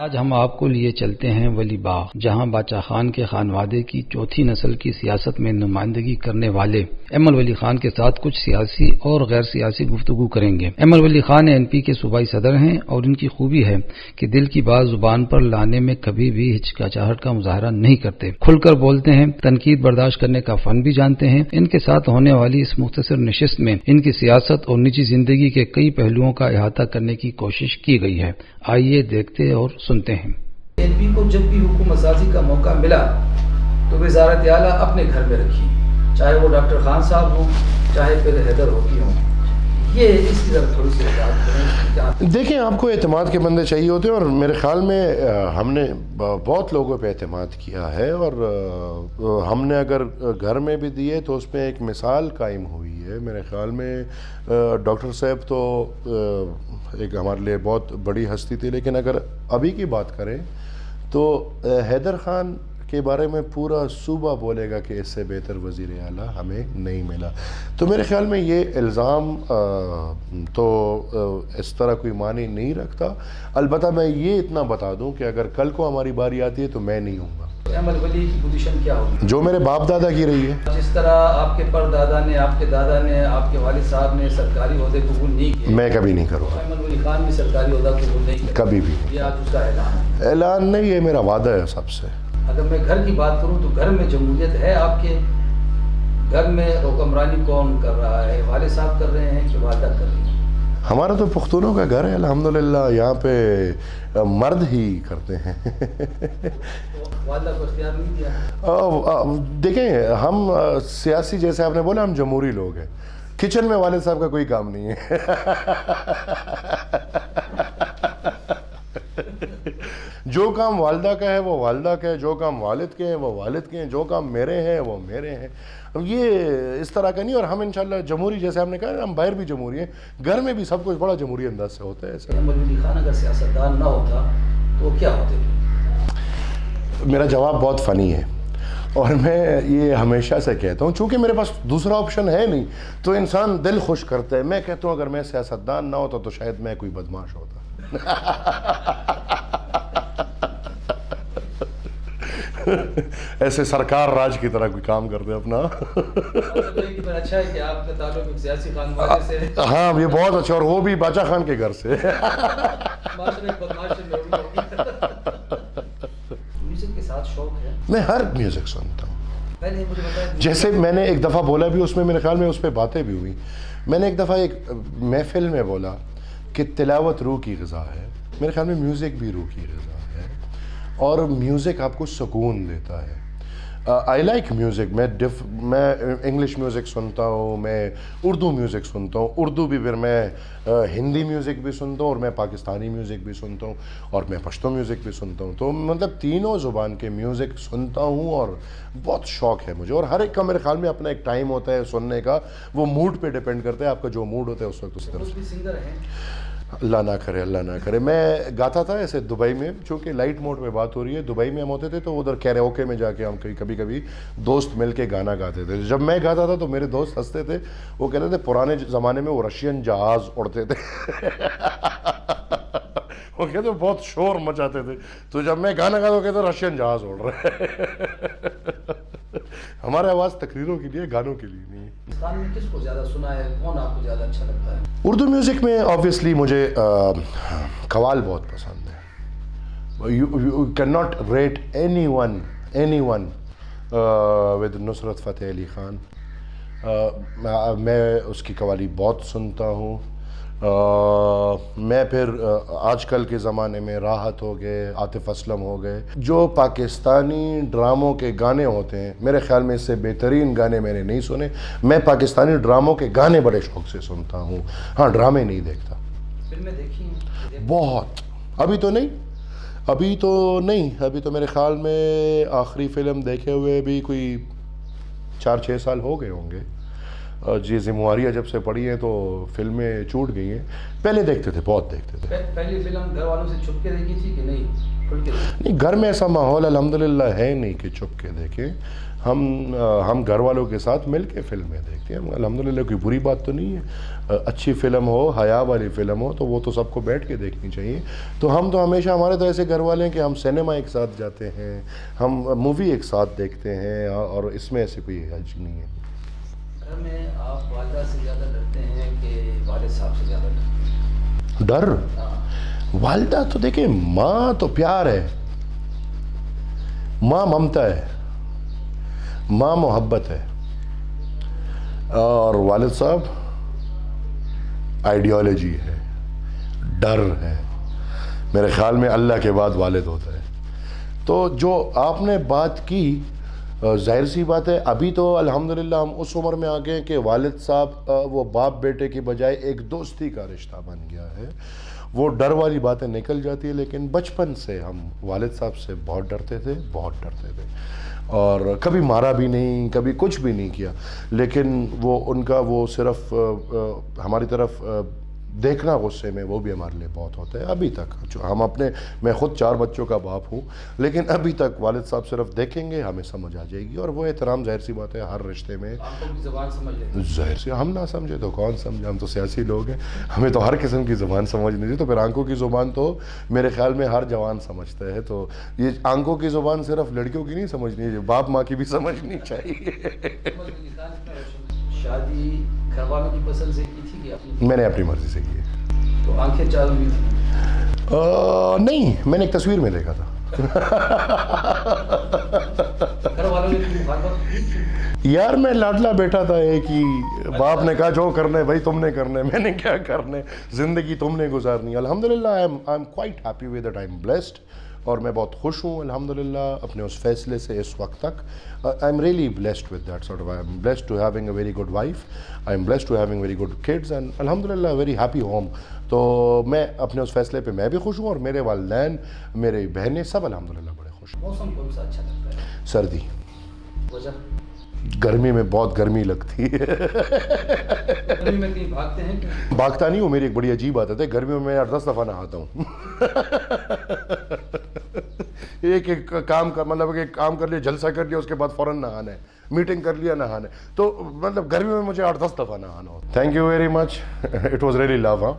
आज हम आपको लिए चलते हैं वली बाग, जहां बादशाह खान के खानवादे की चौथी नस्ल की सियासत में नुमाइंदगी करने वाले एमल वली खान के साथ कुछ सियासी और गैर सियासी गुफ्तगू करेंगे। एमल वली खान एनपी के सूबाई सदर हैं और इनकी खूबी है कि दिल की बात जुबान पर लाने में कभी भी हिचकिचाहट का मुजाहरा नहीं करते, खुलकर बोलते हैं, तनकीद बर्दाश्त करने का फन भी जानते हैं। इनके साथ होने वाली इस मुख्तसर नशिस्त में इनकी सियासत और निजी जिंदगी के कई पहलुओं का अहाता करने की कोशिश की गई है। आइए देखते और सुनते हैं। एनपी को जब भी हुकूमत साजी का मौका मिला तो वज़ारत आला अपने घर में रखी, चाहे वो डॉक्टर खान साहब हों, चाहे फिर हैदर होती हों। ये इसकी तरफ थोड़ी सी बात करें। देखिए, आपको एतमाद के बंदे चाहिए होते हैं और मेरे ख्याल में हमने बहुत लोगों पे एतमाद किया है और हमने अगर घर में भी दिए तो उसमें एक मिसाल कायम हुई है। मेरे ख्याल में डॉक्टर साहब तो एक हमारे लिए बहुत बड़ी हस्ती थी, लेकिन अगर अभी की बात करें तो हैदर खान के बारे में पूरा सूबा बोलेगा कि इससे बेहतर वज़ीर आला हमें नहीं मिला। तो मेरे ख्याल में ये इल्ज़ाम तो इस तरह कोई मानी नहीं रखता। अलबत्ता मैं ये इतना बता दूं कि अगर कल को हमारी बारी आती है तो मैं नहीं हूँगा। एमल वली की पोजीशन क्या होगी? जो मेरे बाप दादा की रही है। जिस तरह आपके परदादा ने, आपके दादा ने, आपके वालिद साहब ने सरकारी ओहदे कबूल नहीं किए, मैं कभी नहीं करूँगा। एमल वली खान भी सरकारी ओहदा कबूल नहीं किया, कभी भी। ये आज उसका ऐलान नहीं है, मेरा वादा है सबसे। अगर मैं घर की बात करूं तो घर में जमहूरियत है। आपके घर में हुक्मरानी कौन कर रहा है? वाले साहब कर रहे हैं कि वादा कर रहे हैं? हमारा तो पुख्तूनों का घर है अल्हम्दुलिल्लाह, यहाँ पे मर्द ही करते हैं। वादा को इख्तियार नहीं दिया? देखें, हम सियासी, जैसे आपने बोला, हम जमहूरी लोग हैं। किचन में वाले साहब का कोई काम नहीं है। जो काम वालदा का है वो वालदा का है, जो काम वालिद के हैं वो वालिद के हैं, जो काम मेरे हैं वो मेरे हैं। ये इस तरह का नहीं। और हम इंशाल्लाह जमहूरी, जैसे हमने कहा, हम बाहर भी जमहूरी हैं, घर में भी सब कुछ बड़ा जमहूरी अंदाज से होता है। एमल वली खान अगर सियासतदान ना होता तो क्या होते? मेरा जवाब बहुत फ़नी है और मैं ये हमेशा से कहता हूँ, चूँकि मेरे पास दूसरा ऑप्शन है नहीं तो इंसान दिल खुश करता है। मैं कहता हूँ अगर मैं सियासतदान ना होता तो शायद मैं कोई बदमाश होता। ऐसे सरकार राज की तरह कोई काम करते अपना। अच्छा है कि आपका ताल्लुक सियासी खानवादे से। हाँ, ये बहुत अच्छा, और वो भी बादशाह खान के घर से। म्यूजिक के साथ शौक है? मैं हर म्यूजिक सुनता हूँ। जैसे मैंने एक दफ़ा बोला भी, उसमें मेरे ख्याल में उस पर बातें भी हुई। मैंने एक दफ़ा एक महफिल में बोला कि तिलावत रूह की ग़िज़ा है। मेरे ख्याल में म्यूज़िक भी रूह की ग़िज़ा है और म्यूज़िक आपको सुकून देता है। I like music. मैं इंग्लिश म्यूज़िक सुनता हूँ, मैं उर्दू म्यूज़िक सुनता हूँ। उर्दू भी, फिर मैं हिंदी म्यूज़िक भी सुनता हूँ और मैं पाकिस्तानी म्यूज़िक भी सुनता हूँ और मैं पश्तो म्यूज़िक भी सुनता हूँ। तो मतलब तीनों ज़ुबान के म्यूज़िक सुनता हूँ और बहुत शौक़ है मुझे। और हर एक का मेरे ख्याल में अपना एक टाइम होता है सुनने का, वो मूड पे डिपेंड करता है। आपका जो मूड होता है उस वक्त उस तरह से। अल्लाह ना करे, अल्लाह ना करे। मैं गाता था ऐसे दुबई में, चूँकि लाइट मोड में बात हो रही है। दुबई में हम होते थे तो उधर कैराओके में जाके हम कभी कभी दोस्त मिल के गाना गाते थे। जब मैं गाता था तो मेरे दोस्त हंसते थे, वो कहते थे पुराने ज़माने में वो रशियन जहाज़ उड़ते थे। वो कहते बहुत शोर मचाते थे, तो जब मैं गाना गाता कहते रशियन जहाज़ उड़ रहे हैं। हमारे आवाज़ तकरीरों के लिए, गानों के लिए नहीं। पाकिस्तान में किसको ज़्यादा सुना है? कौन आपको ज़्यादा अच्छा लगता है? उर्दू म्यूज़िक में ऑब्वियसली मुझे कवाल बहुत पसंद है। You can not rate any one with Nusrat Fateh Ali Khan. मैं उसकी कवाली बहुत सुनता हूँ। मैं फिर आजकल के ज़माने में राहत हो गए, आतिफ़ असलम हो गए, जो पाकिस्तानी ड्रामों के गाने होते हैं, मेरे ख़्याल में इससे बेहतरीन गाने मैंने नहीं सुने। मैं पाकिस्तानी ड्रामों के गाने बड़े शौक़ से सुनता हूँ। हाँ, ड्रामे नहीं देखता। फिल्में देखी? बहुत। अभी तो नहीं। अभी तो मेरे ख़्याल में आखिरी फ़िल्म देखे हुए भी कोई 4-6 साल हो गए होंगे। जी, ज़िम्मेवारियाँ जब से पड़ी हैं तो फिल्में छूट गई हैं। पहले देखते थे, बहुत देखते थे। पहली फिल्म घर वालों से छुप के देखी थी कि नहीं? नहीं, घर में ऐसा माहौल अल्हम्दुलिल्लाह है नहीं कि चुप के देखें। हम घर वालों के साथ मिल के फिल्में देखते हैं अल्हम्दुलिल्लाह। कोई बुरी बात तो नहीं है। अच्छी फ़िल्म हो, हया वाली फ़िल्म हो तो वो तो सबको बैठ के देखनी चाहिए। तो हम तो हमेशा, हमारे तो ऐसे घर वाले हैं कि हम सिनेमा एक साथ जाते हैं, हम मूवी एक साथ देखते हैं, और इसमें ऐसी कोई हर्ज नहीं है। घर में आप वालिदा से ज़्यादा डरते हैं कि वालिद साहब से ज़्यादा डरते हैं? डर? वालिदा तो देखिए, माँ तो प्यार है, माँ ममता है, माँ मोहब्बत है, और वालिद साहब आइडियोलॉजी है, डर है। मेरे ख्याल में अल्लाह के बाद वालिद होता है। तो जो आपने बात की, जाहिर सी बात है, अभी तो अल्हम्दुलिल्लाह हम उस उम्र में आ गए कि वालिद साहब वो बाप बेटे की बजाय एक दोस्ती का रिश्ता बन गया है। वो डर वाली बातें निकल जाती है, लेकिन बचपन से हम वालिद साहब से बहुत डरते थे, बहुत डरते थे, और कभी मारा भी नहीं, कभी कुछ भी नहीं किया, लेकिन वो उनका वो सिर्फ हमारी तरफ देखना गुस्से में, वो भी हमारे लिए बहुत होता है। अभी तक जो हम अपने, मैं ख़ुद 4 बच्चों का बाप हूँ, लेकिन अभी तक वालिद साहब सिर्फ देखेंगे हमें समझ आ जाएगी। और वो एहतराम जाहिर सी बात है हर रिश्ते में। जाहिर सी, हम ना समझे तो कौन समझे, हम तो सियासी लोग हैं, हमें तो हर किस्म की ज़ुबान समझनी चाहिए। तो फिर आंखों की ज़ुबान तो मेरे ख्याल में हर जवान समझता है। तो ये आंखों की ज़ुबान सिर्फ लड़कियों की नहीं समझनी है, बाप माँ की भी समझनी चाहिए। शादी घर वालों की पसंद से की थी कि अपनी? मैंने अपनी मर्जी से की है। तो आंखें चालू हुई थी? नहीं, मैंने एक तस्वीर में देखा था। घर वालों ने यार मैं लाडला बेटा था एक ही, बाप ने कहा जो करने भाई तुमने करने, मैंने क्या करने, ज़िंदगी तुमने गुजारनी। अल्हम्दुलिल्लाह I am quite happy with that, I am blessed, और मैं बहुत खुश हूँ अल्हम्दुलिल्लाह अपने उस फैसले से इस वक्त तक। I am really blessed with that sort of, I am blessed to having a very good wife, I am blessed to having very good kids, and अल्हम्दुलिल्लाह वेरी हैप्पी होम। तो मैं अपने उस फैसले पे मैं भी खुश हूँ, और मेरे वालिदैन, मेरी बहनें सब अल्हम्दुलिल्लाह बड़े खुश हैं। मौसम कौन सा अच्छा लगता है? सर्दी। वजह? गर्मी में बहुत गर्मी लगती है। गर्मी में कहीं भागते हैं क्या? भागता नहीं हूँ, मेरी एक बड़ी अजीब आदत है, गर्मी में मैं 8-10 दफ़ा नहाता हूँ। एक काम कर, मतलब एक काम कर लिया, जलसा कर लिया, उसके बाद फ़ौरन नहाना है, मीटिंग कर लिया, नहाना है। तो मतलब गर्मी में मुझे 8-10 दफ़ा नहाना हो। Thank you very much, it was really love. हाँ।